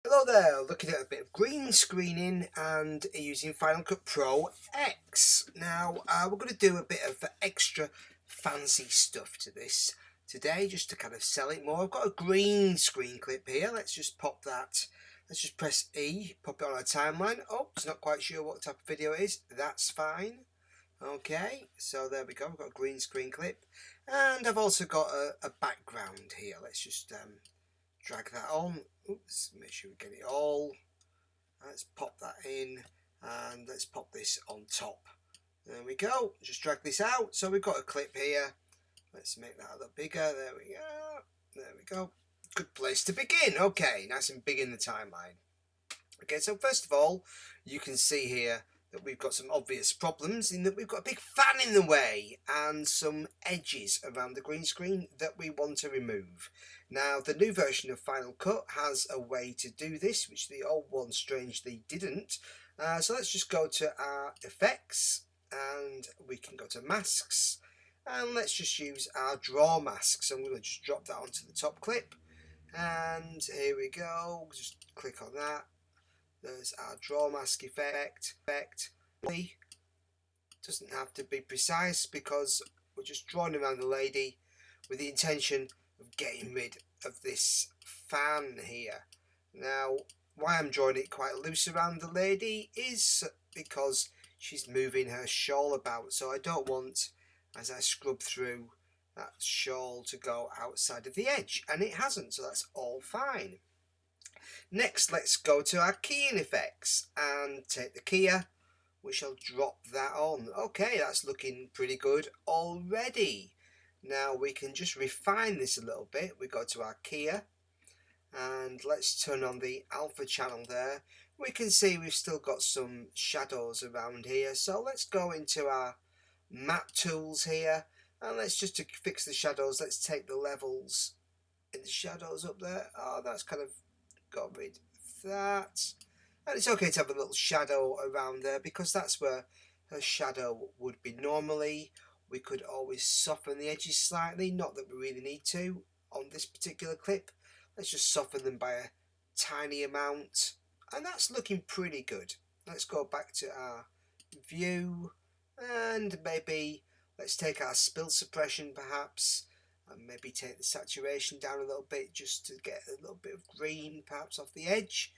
Hello there, looking at a bit of green screening and using Final Cut Pro X. Now, we're going to do a bit of extra fancy stuff to this today, just to kind of sell it more. I've got a green screen clip here. Let's just pop that. Let's just press E, pop it on our timeline. Oh, it's not quite sure what type of video it is. That's fine. Okay, so there we go. We've got a green screen clip. And I've also got a background here. Let's just drag that on. Oops, make sure we get it all. Let's pop that in and let's pop this on top. There we go. Just drag this out. So we've got a clip here. Let's make that a little bigger. There we go. There we go. Good place to begin. Okay, nice and big in the timeline. Okay, so first of all, you can see here that we've got some obvious problems in that we've got a big fan in the way and some edges around the green screen that we want to remove. Now, the new version of Final Cut has a way to do this, which the old one strangely didn't. So let's just go to our effects and we can go to masks and let's just use our draw mask. So I'm going to just drop that onto the top clip and here we go. Just click on that. There's our draw mask effect. It doesn't have to be precise because we're just drawing around the lady with the intention of getting rid of this fan here. Now, why I'm drawing it quite loose around the lady is because she's moving her shawl about. So I don't want, as I scrub through, that shawl to go outside of the edge. And it hasn't, so that's all fine. Next, let's go to our keying effects and take the keyer. We shall drop that on. Okay, that's looking pretty good already. Now we can just refine this a little bit. We go to our keyer and let's turn on the alpha channel there. We can see we've still got some shadows around here. So let's go into our map tools here and let's just to fix the shadows. Let's take the levels in the shadows up there. Oh, that's kind of got rid of that. And it's okay to have a little shadow around there because that's where her shadow would be normally. We could always soften the edges slightly, not that we really need to on this particular clip. Let's just soften them by a tiny amount and that's looking pretty good. Let's go back to our view and maybe let's take our spill suppression perhaps and maybe take the saturation down a little bit just to get a little bit of green perhaps off the edge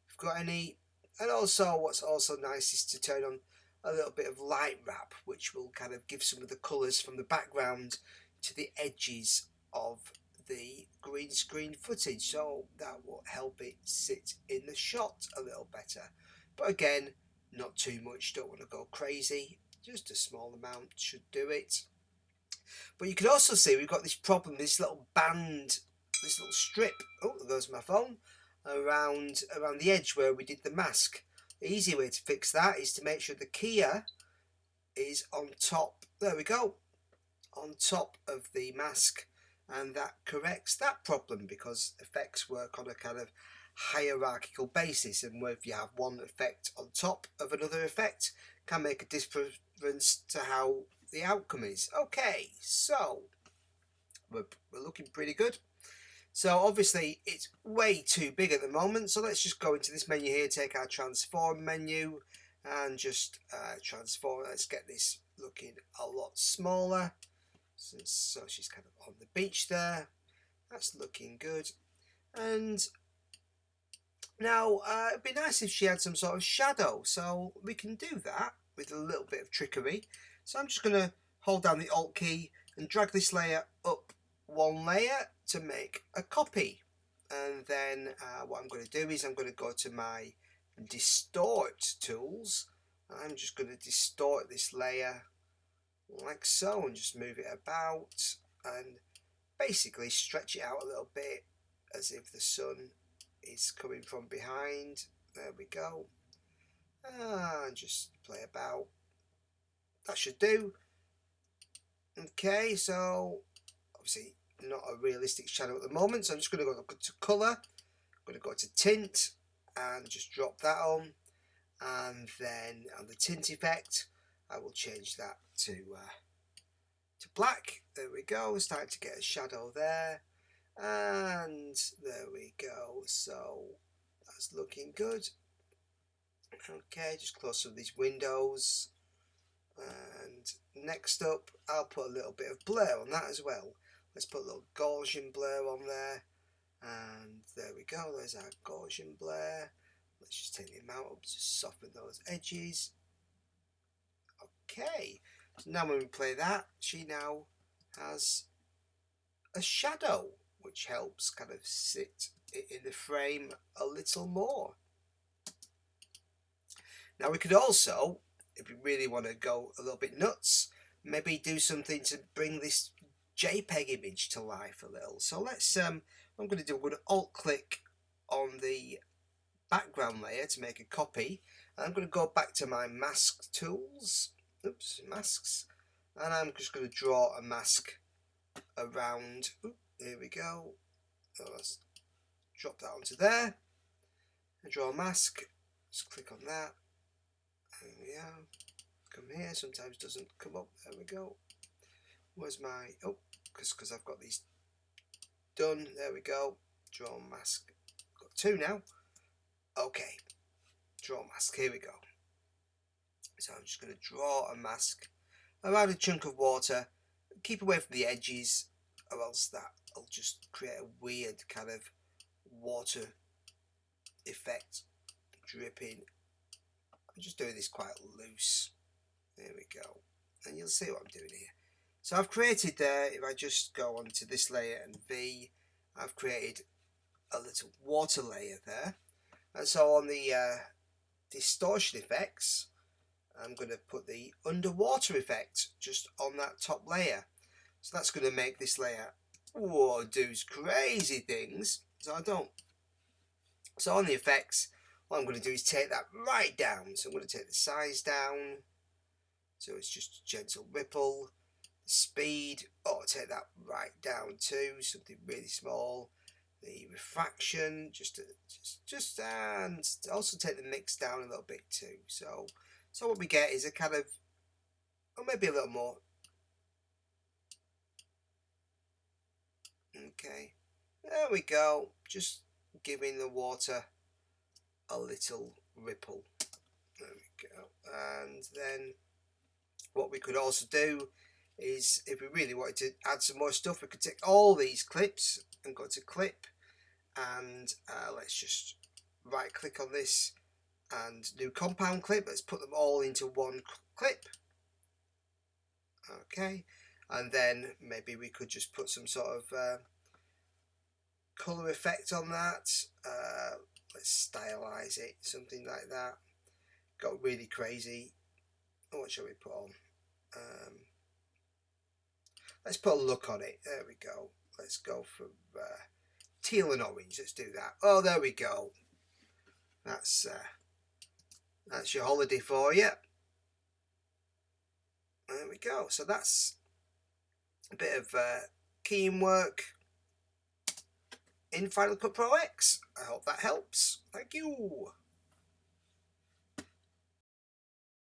if you've got any. And also what's also nice is to turn on a little bit of light wrap, which will kind of give some of the colours from the background to the edges of the green screen footage, so that will help it sit in the shot a little better. But again, not too much, don't want to go crazy, just a small amount should do it. But you can also see we've got this problem, this little band, this little strip, oh there goes my phone, around the edge where we did the mask. The easy way to fix that is to make sure the keyer is on top, there we go, on top of the mask, and that corrects that problem because effects work on a kind of hierarchical basis, and if you have one effect on top of another effect can make a difference to how the outcome is. Okay, so we're looking pretty good. So obviously it's way too big at the moment, so let's just go into this menu here, take our transform menu and just transform. Let's get this looking a lot smaller. So she's kind of on the beach there. That's looking good. And now it'd be nice if she had some sort of shadow, so we can do that with a little bit of trickery. So I'm just going to hold down the Alt key and drag this layer up one layer to make a copy. And then what I'm going to do is I'm going to go to my distort tools. I'm just going to distort this layer like so and just move it about and basically stretch it out a little bit as if the sun is coming from behind. There we go. And just play about. That should do. Okay, so obviously not a realistic shadow at the moment, so I'm just going to go to colour, I'm going to go to tint and just drop that on, and then on the tint effect I will change that to black. There we go, we're starting to get a shadow there, and there we go. So that's looking good. Okay, just close some of these windows. And next up, I'll put a little bit of blur on that as well. Let's put a little Gaussian blur on there. And there we go, there's our Gaussian blur. Let's just take the amount up to soften those edges. Okay, so now when we play that, she now has a shadow, which helps kind of sit in the frame a little more. Now we could also, if we really want to go a little bit nuts, maybe do something to bring this JPEG image to life a little. So let's, I'm going to alt click on the background layer to make a copy. And I'm going to go back to my mask tools, masks, and I'm just going to draw a mask around. Here we go. So let's drop that onto there and draw a mask. Just click on that. There we go. Come here. Sometimes it doesn't come up. There we go. Where's my because I've got these done. There we go. Draw mask. Got two now. Okay. Draw mask. Here we go. So I'm just going to draw a mask around a chunk of water. Keep away from the edges, or else that'll just create a weird kind of water effect dripping. I'm just doing this quite loose. There we go. And you'll see what I'm doing here. So I've created there, if I just go onto this layer and V, I've created a little water layer there. And so on the distortion effects, I'm going to put the underwater effect just on that top layer. So that's going to make this layer do crazy things. So on the effects, what I'm going to do is take that right down. So I'm going to take the size down. So it's just a gentle ripple. The speed, take that right down too. Something really small. The refraction, and also take the mix down a little bit too. So what we get is a kind of, or maybe a little more. Okay, there we go. Just giving the water a little ripple. There we go. And then what we could also do is, if we really wanted to add some more stuff, we could take all these clips and go to clip, and let's just right click on this and new compound clip. Let's put them all into one clip. Okay, and then maybe we could just put some sort of colour effect on that. Let's stylize it, something like that. Got really crazy. What shall we put on? Let's put a look on it. There we go. Let's go for teal and orange. Let's do that. Oh, there we go. That's your holiday for you. There we go. So that's a bit of keying work in Final Cut Pro X. I hope that helps. Thank you.